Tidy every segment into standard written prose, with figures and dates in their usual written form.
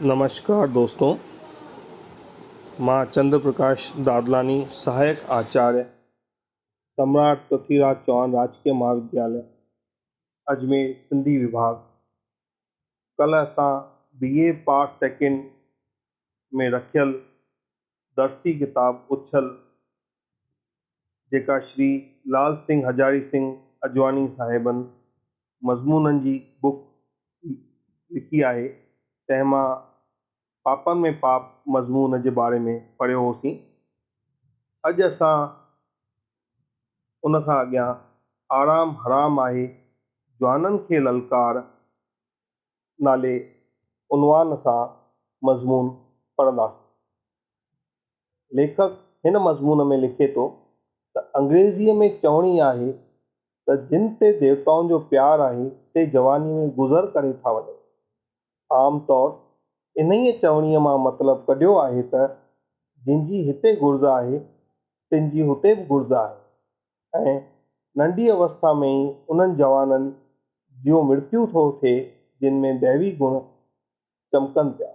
नमस्कार दोस्तों, मां चंद्र प्रकाश दादलानी, सहायक आचार्य, सम्राट पृथ्वीराज चौहान राजकीय महाविद्यालय, अजमेर, सिंधी विभाग। कल असां BA पार्ट सेकेंड में रखियल दर्सी किताब उछल, जेका श्री लाल सिंह हजारी सिंह अजवानी साहिबन मज़मूननि जी बुक लिखी आहे, तंहिंमां पापनि में पाप मज़मून जे बारे में पढ़ियो होसीं। अॼु असां उन खां अॻियां आराम हराम आहे, जवाननि खे ललकार नाले उनवान सां मज़मून पढ़ंदासीं। लेखक हिन मज़मून में लिखे थो त अंग्रेज़ीअ में चवणी आहे त जिन ते देवताउनि जो प्यार आहे से जवानी में गुज़र करे था वञनि। आमतौर इन्हीअ चवणीअ मां मतिलबु कढियो आहे त जिनजी हिते घुर्ज आहे तिनजी हुते बि घुर्ज आहे, ऐं नंढी अवस्था में ई उन्हनि जवाननि जो मृत्यु थो थिए जिन में दैवी गुण चमकनि पिया।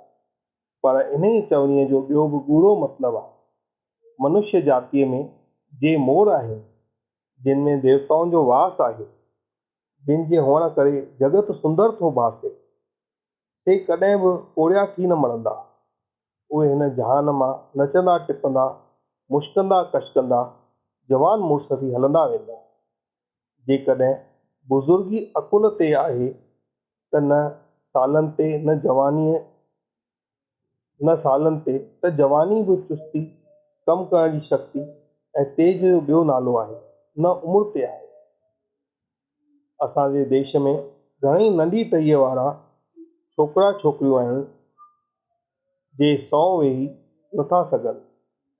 पर इन्हीअ चवणीअ जो ॿियो बि गूढ़ो मतिलबु आहे। मनुष्य जातीअ में जे मोर आहिनि, जिन में देवताउनि जो वास आहे, जिन जे हुअण करे जगत सुंदर थो भासे, से कॾहिं बि पोड़िया थी न मरंदा। उहे हिन जहान मां नचंदा टिपंदा, मुश्कंदा कशकंदा जवान मुड़ुस थी हलंदा वेंदा। जेकॾहिं बुज़ुर्गी अकुल ते आहे त न सालनि ते त जवानी बि चुस्ती, कमु करण जी शक्ति ऐं तेज जो ॿियो नालो आहे, न उमिरि ते आहे। असांजे देश में घणेई नंढी टहीअ वारा छोकिरा छोकिरियूं आहिनि जे 100 वेही नथा सघनि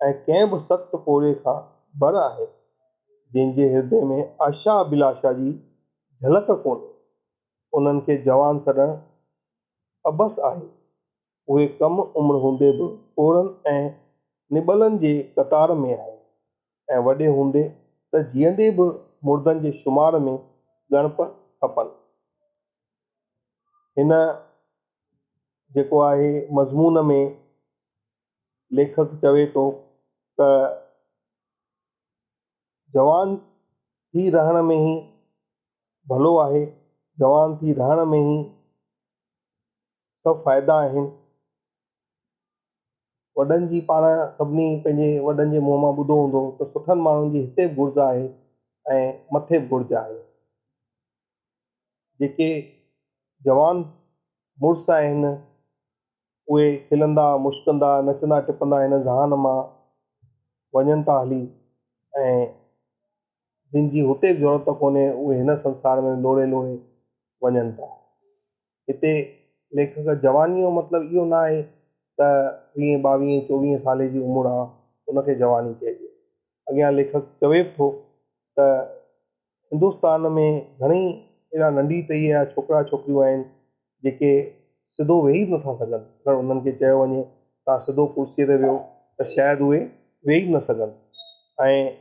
ऐं कंहिं बि सख़्त पोरे खां बर आहे, जंहिंजे हृदय में आशा अभिलाषा जी झलक कोन्हे। उन्हनि खे जवान सॾणु अबस आहे। उहे कम उमिरि हूंदे बि पोरनि ऐं निबलनि जे कतार में आहे, ऐं वॾे हूंदे त जीअंदे बि मुर्दनि जे शुमार में ॻणप खपनि। हिन जेको आहे मज़मून में लेखक चवे थो त जवान थी रहण में ई भलो आहे, जवान थी रहण में ई सभु फ़ाइदा आहिनि। वॾनि जी पाण सभिनी पंहिंजे वॾनि जे मुंहं मां ॿुधो हूंदो त सुठनि माण्हुनि जी हिते बि घुर्ज आहे ऐं मथे बि घुर्ज आहे। जेके जवान मुड़ुस आहिनि उहे खिलंदा मुश्कंदा नचंदा टिपंदा हिन जहान मां वञनि था हली, ऐं जिन जी हुते बि ज़रूरत कोन्हे उहे हिन संसार में लोड़े लोड़े वञनि था। हिते लेखक जवानीअ जो मतिलबु इहो न आहे त 20, 22, 24 साले जी उमिरि आहे उनखे जवानी चइजे। अॻियां लेखक चवे थो त हिंदुस्तान में घणेई अहिड़ा नंढी टहीअ जा छोकिरा छोकिरियूं आहिनि जेके सिधो वेही बि नथा सघनि। अगरि उन्हनि खे चयो वञे तव्हां सिधो कुर्सीअ ते वियो त शायदि उहे वेही न सघनि, ऐं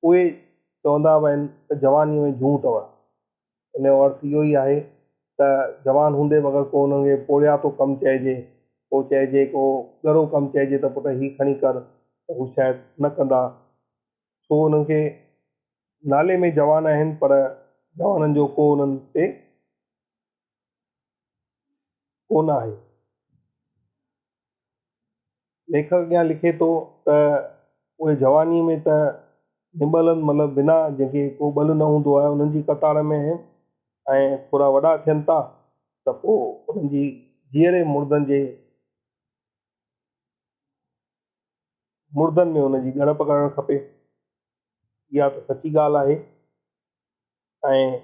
उहे चवंदा बि आहिनि त जवानीअ में जूं अथव। इन जो अर्थ इहो ई आहे त जवान हूंदे बि अगरि को उन्हनि खे पोड़िया थो कमु चइजे, को चइजे को ॻरो कमु चइजे त पुटु हीउ खणी कर, त हू शायदि न कंदा। छो उन्हनि खे नाले में जवान आहिनि पर जवाननि जो को उन्हनि ते कोन आहे। लेखक अॻियां लिखे थो त उहे जवानी में त निबलनि मतिलबु बिना जंहिंखे को बल न हूंदो आहे उन्हनि जी कतार में आहिनि, ऐं थोरा वॾा थियनि था त पोइ उन्हनि जी जीअरे मुर्दनि में उनजी ॻणप करणु खपे। इहा त सची ॻाल्हि आहे। ऐं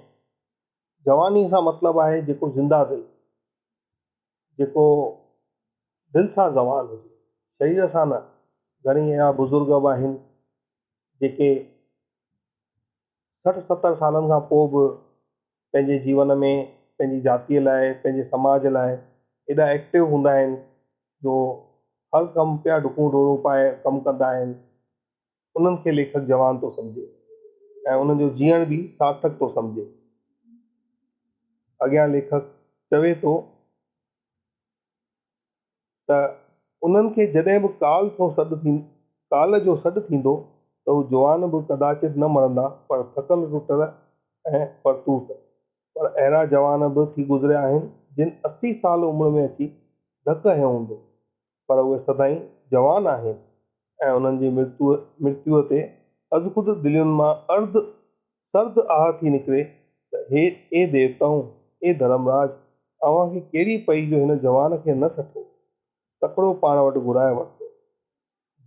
जवानी सां मतिलबु आहे जेको ज़िंदा दिलि, जेको दिलि सां जवान हुजे, शरीर सां न। घणेई अहिड़ा बुज़ुर्ग बि आहिनि जेके 60-70 सालनि खां पोइ बि पंहिंजे जीवन में पंहिंजी जातीअ लाइ पंहिंजे समाज लाइ एॾा एक्टिव हूंदा आहिनि जो हर कमु पिया डुकूं डोड़ूं पाए कमु कंदा आहिनि। उन्हनि खे लेखक जवान थो सम्झे ऐं उन्हनि जो जीअण बि सार्थक थो सम्झे। अॻियां लेखक चवे थो त उन्हनि खे जॾहिं बि काल जो सॾु थींदो त हू जवान बि कदाचित न मरंदा, पर थकल टुटल ऐं परतूत। पर अहिड़ा जवान बि थी गुज़रिया आहिनि जिन 80 साल उमिरि में अची धकु हंयो हूंदो, पर उहे सदाईं जवान आहिनि ऐं उन्हनि जी मृत्युअ ते अॼु ख़ुदि दिलियुनि मां सर्द आह थी निकिरे त ए देवताऊं, ए धर्मराज, अव्हांखे कहिड़ी पई जो हिन जवान खे न सठो, तकिड़ो पाण वटि घुराए वरितो।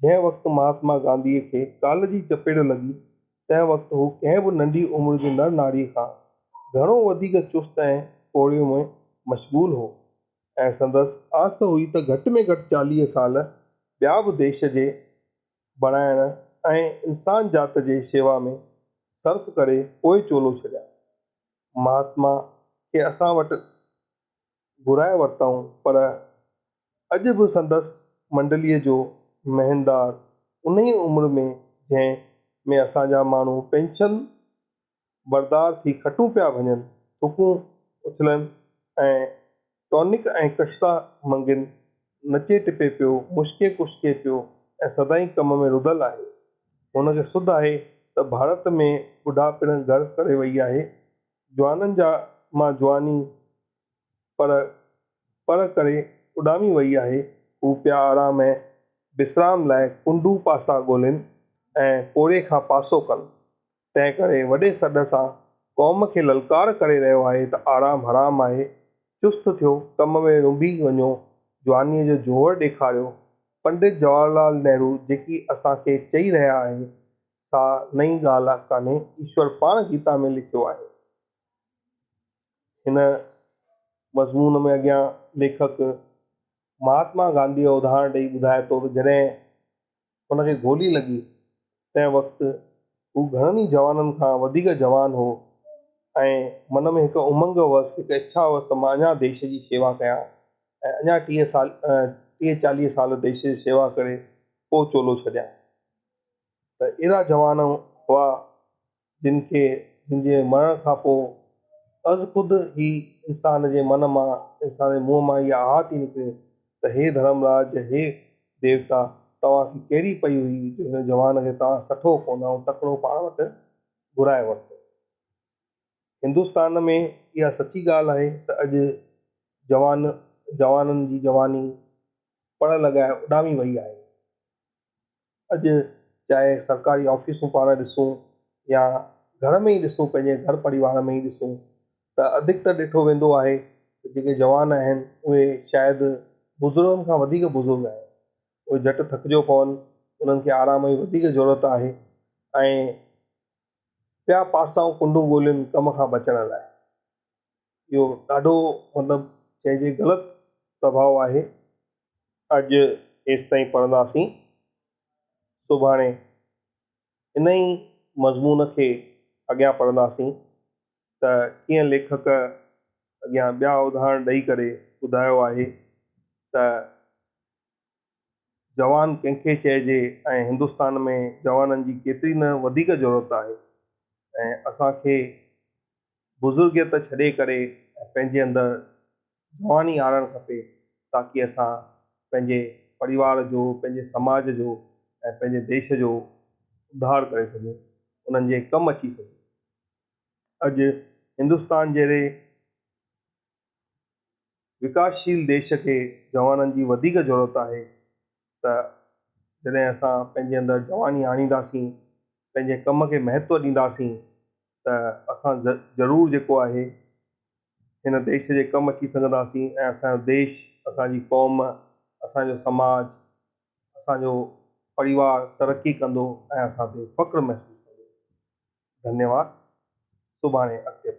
जंहिं वक़्तु महात्मा गांधीअ खे काल जी चपेट लॻी, तंहिं वक़्तु हू कंहिं बि नंढी उमिरि जी नर नारीअ खां घणो वधीक चुस्त ऐं पोड़ियो में मशगूल हो ऐं संदसि आस हुई त घटि में घटि 40 साल ॿिया बि देश जे बणाइण ऐं इंसान जात जे शेवा में सर्फ करे पोइ चोलो छॾिया। महात्मा खे असां वटि घुराए वरितऊं, पर अॼु बि संदसि मंडलीअ जो महिनदार उन ई उमिरि में जंहिं में असांजा माण्हू पेंशन बरदार थी खटूं पिया वञनि, थुकूं उछलनि ऐं टॉनिक ऐं कश्ता मंगिन, नचे टिपे पियो, मुश्के कुश्के पियो ऐं सदाईं कम में रुधल आहे। हुनखे सुध आहे त भारत में ॿुढापिण घर करे वई आहे, जवाननि जा मां जवानी पर करे उॾामी वई आहे। हू पिया आराम ऐं विश्राम लाइ कुंडू पासा ॻोल्हिनि ऐं पोड़े खां पासो कनि। तंहिं करे वॾे सॾ सां क़ौम खे ललकार करे रहियो आहे त आराम हराम आहे, चुस्त थियो, कम में रुंभी वञो, जवानीअ जो जोहर ॾेखारियो। पंडित जवाहरलाल नेहरू जेकी असांखे चई रहिया आहिनि सा नई ॻाल्हि कान्हे, ईश्वर पाण गीता में लिखियो आहे। हिन मज़मून में अॻियां लेखक महात्मा गांधी जो उदाहरण ॾेई ॿुधाए थो त जॾहिं हुनखे गोली लॻी, तंहिं वक़्तु हू घणनि ई जवाननि खां वधीक जवान हो ऐं मन में हिकु उमंग हुअसि, हिकु इच्छा हुअसि त मां अञा देश जी शेवा कयां ऐं अञा 30-40 साल देश जी शेवा करे पोइ चोलो छॾियां। त अहिड़ा जवान हुआ जिनजे मरण खां पोइ अॼु ख़ुदि ई इंसान जे मन मां, इंसान जे मुंहं मां इहा आह थी निकिरे त हे धर्मराज, हे देवता, तव्हांखे कहिड़ी पई हुई जो हिन जवान खे तव्हां सठो कोन ऐं तकिड़ो पाण वटि घुराए वरितो। हिंदुस्तान में इहा सची ॻाल्हि आहे त अॼु जवाननि जी जवानी पड़ लॻाए उॾामी वई आहे। अॼु चाहे सरकारी ऑफिसूं पाण ॾिसूं या घर में ई ॾिसूं, पंहिंजे घर परिवार में ई ॾिसूं, त अधिकतर ॾिठो वेंदो आहे त जेके जवान आहिनि उहे शायदि बुज़ुर्गनि खां वधीक बुज़ुर्ग आहिनि। उहे झटि थकिजो पवनि, उन्हनि खे आराम जी वधीक ज़रूरत आहे ऐं ॿिया पासाऊं कुंडू ॻोल्हियुनि कम खां बचण लाइ। इहो ॾाढो मतिलबु चइजे ग़लति प्रभाव आहे। अॼु हेसि ताईं पढ़ंदासीं, सुभाणे इन ई मज़मून खे अॻियां पढ़ंदासीं त कीअं लेखक अॻियां ॿिया उदाहरण ॾेई करे ॿुधायो आहे त जवान कंहिंखे चइजे ऐं हिंदुस्तान में जवाननि जी केतिरी न वधीक ज़रूरत आहे ऐं असांखे बुज़ुर्गियत छॾे करे पंहिंजे अंदरि जवानी आणणु खपे, ताकी असां पंहिंजे परिवार जो, पंहिंजे समाज जो ऐं पंहिंजे देश जो उद्धार करे सघूं, उन्हनि जे कमु अची सघूं। अॼु हिंदुस्तान जहिड़े विकासशील देश खे जवाननि जी वधीक ज़रूरत आहे। त जॾहिं असां पंहिंजे अंदरि जवानी आणींदासीं, पंहिंजे कम खे महत्व ॾींदासीं, त असां ज़रूरु जेको आहे हिन देश जे कमु अची सघंदासीं ऐं असांजो देश, असांजी क़ौम, असांजो समाज, असांजो परिवार तरक़ी कंदो ऐं असांखे फ़ख्रु महसूसु कंदो। धन्यवाद। सुभाणे अॻिते